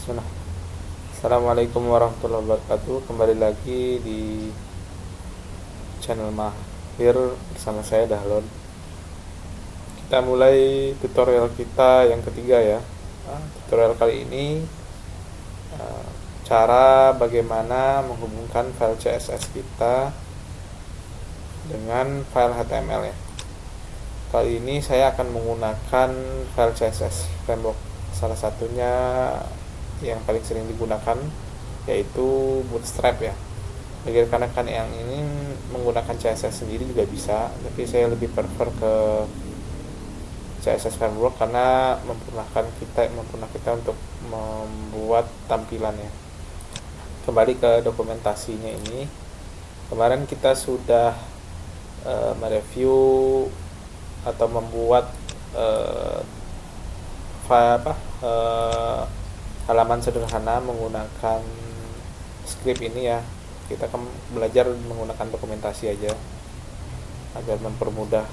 Bismillah. Assalamualaikum warahmatullahi wabarakatuh. Kembali lagi di channel Mahir bersama saya Dahlon. Kita mulai tutorial kita yang ketiga ya. Tutorial kali ini cara bagaimana menghubungkan file CSS kita dengan file HTML ya. Kali ini saya akan menggunakan file CSS framework. Salah satunya yang paling sering digunakan yaitu Bootstrap ya. Bagi rekan-rekan yang ini menggunakan CSS sendiri juga bisa, tapi saya lebih prefer ke CSS framework karena mempermudah kita untuk membuat tampilannya. Kembali ke dokumentasinya ini. Kemarin kita sudah mereview atau membuat halaman sederhana menggunakan script ini ya. Kita akan belajar menggunakan dokumentasi aja agar mempermudah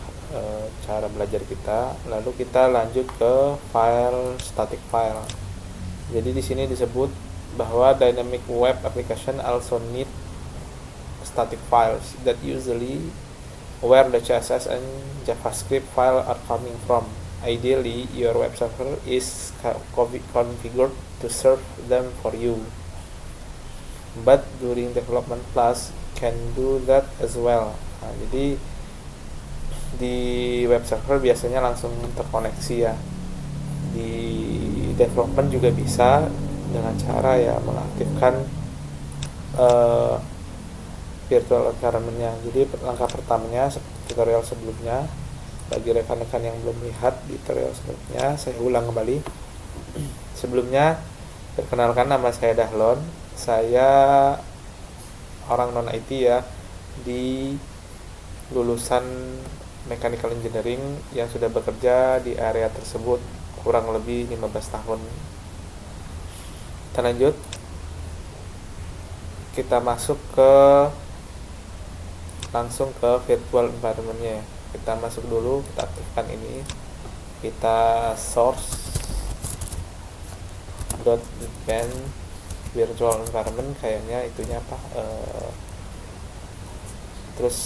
cara belajar kita. Lalu kita lanjut ke file static file. Jadi di sini disebut bahwa dynamic web application also need static files that usually where the CSS and JavaScript file are coming from. Ideally, your web server is configured to serve them for you. But during development class can do that as well. Nah, jadi di web server biasanya langsung terkoneksi ya. Di development juga bisa dengan cara ya mengaktifkan virtual environment-nya. Jadi langkah pertamanya seperti tutorial sebelumnya. Bagi rekan-rekan yang belum lihat di tutorial sebelumnya, saya ulang kembali. Sebelumnya, perkenalkan nama saya Dahlon. Saya orang non IT ya, di lulusan Mechanical Engineering yang sudah bekerja di area tersebut kurang lebih 15 tahun. Kita lanjut. Kita masuk langsung ke virtual environment-nya. Kita masuk dulu, kita aktifkan ini, kita source .depend virtual environment, kayaknya itunya apa, terus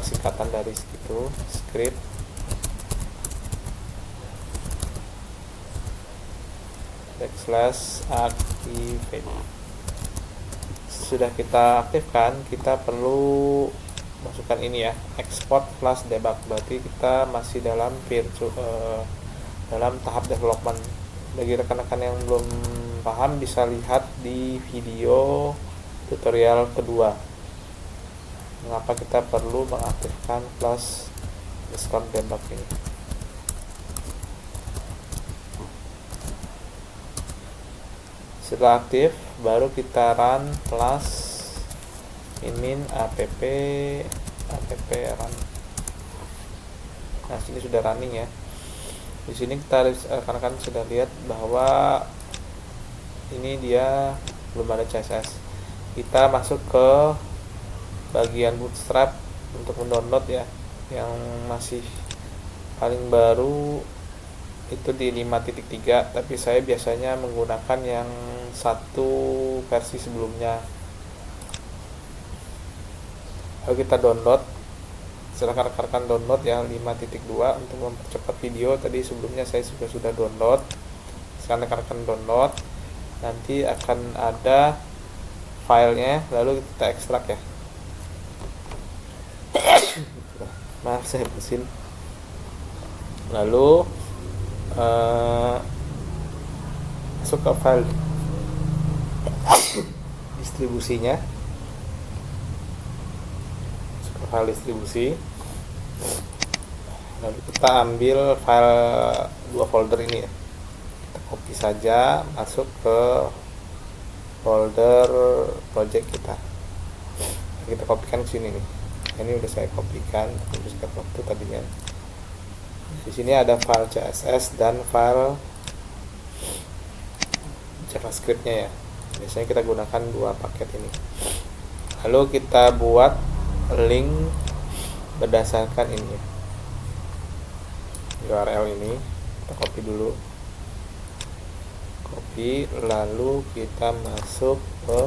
singkatan dari itu script, /activate. Sudah kita aktifkan, kita perlu masukkan ini ya, export plus debug. Berarti kita masih dalam tahap development. Bagi rekan-rekan yang belum paham bisa lihat di video tutorial kedua mengapa kita perlu mengaktifkan plus discount debug ini. Setelah aktif baru kita run plus min app run. Nah, sini sudah running ya. Di sini kita rekan-rekan sudah lihat bahwa ini dia belum ada CSS. Kita masuk ke bagian Bootstrap untuk mendownload ya. Yang masih paling baru itu di 5.3, tapi saya biasanya menggunakan yang satu versi sebelumnya. Lalu kita download, silahkan rekan-rekan download ya 5.2 untuk mempercepat video. Tadi sebelumnya saya sudah download, sekarang rekan-rekan download, nanti akan ada filenya, lalu kita ekstrak ya. Maaf saya bersin. Lalu masuk ke file distribusinya, file distribusi, lalu kita ambil file dua folder ini ya, kita copy saja, masuk ke folder project kita kopikan ke sini nih. Ini udah saya kopikan, terus ke waktu tadinya. Di sini ada file CSS dan file JavaScript-nya ya. Biasanya kita gunakan dua paket ini. Lalu kita buat link berdasarkan ini URL ini. Kita copy dulu, copy copy, lalu kita masuk ke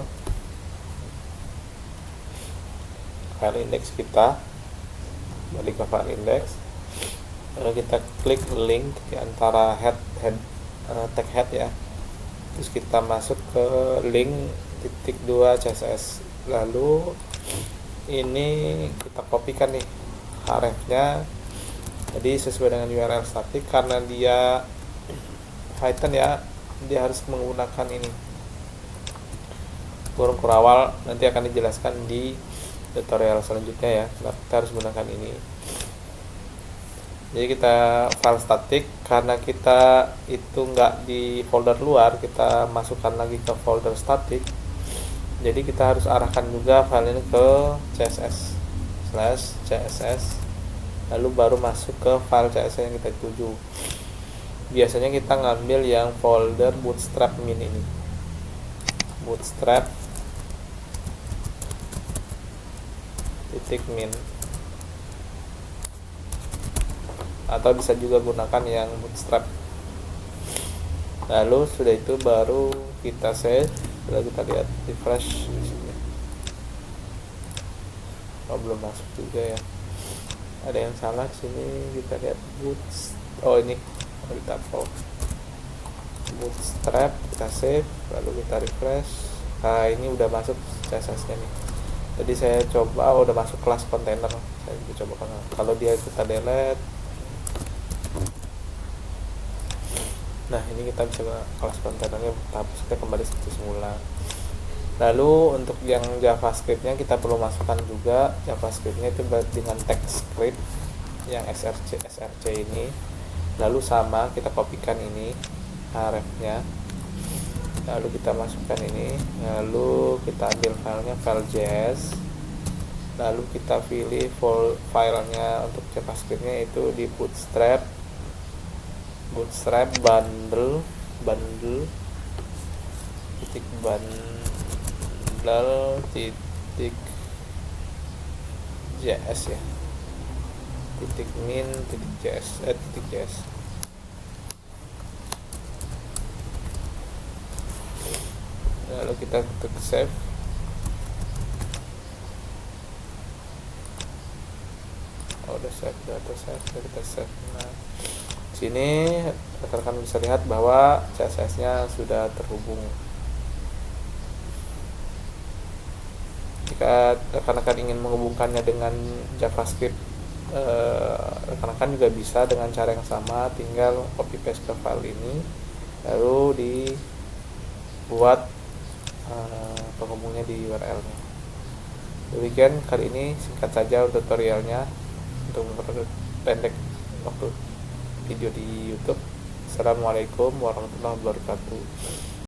file index kita, balik ke file index, lalu kita klik link di antara tag head ya, terus kita masuk ke link .2 CSS, lalu ini kita kopikan nih href-nya. Jadi sesuai dengan URL statik, karena dia Python ya, dia harus menggunakan ini kurung kurawal, nanti akan dijelaskan di tutorial selanjutnya ya. Kita harus menggunakan ini. Jadi kita file statik, karena kita itu nggak di folder luar, kita masukkan lagi ke folder statik. Jadi kita harus arahkan juga file ini ke css, lalu baru masuk ke file css yang kita tuju. Biasanya kita ngambil yang folder bootstrap min ini, bootstrap .min, atau bisa juga gunakan yang bootstrap. Lalu sudah itu baru kita save, lalu kita lihat refresh di sini. Oh, belum masuk juga ya, ada yang salah di sini. Kita lihat ini kita bootstrap, kita save, lalu kita refresh. Nah, ini udah masuk CSS nya nih. Jadi saya coba, udah masuk kelas kontainer. Saya coba kalau dia kita delete. Nah, ini kita bisa kelas kontainernya hapus, kita kembali seperti semula. Lalu untuk yang JavaScript-nya kita perlu masukkan juga JavaScript-nya itu dengan text script yang src ini. Lalu sama kita kopikan ini href-nya, lalu kita masukkan ini, lalu kita ambil filenya, file.js, lalu kita pilih filenya untuk JavaScript-nya itu di bootstrap bundle .js ya, .js. Lalu kita klik save. Udah save, kita save. Nah, sini rekan-rekan bisa lihat bahwa CSS-nya sudah terhubung. Jika rekan-rekan ingin menghubungkannya dengan JavaScript, rekan-rekan juga bisa dengan cara yang sama, tinggal copy paste ke file ini, lalu dibuat penghubungnya di URL-nya. Demikian kali ini, singkat saja tutorialnya untuk memperpendek waktu video di YouTube. Assalamualaikum warahmatullahi wabarakatuh.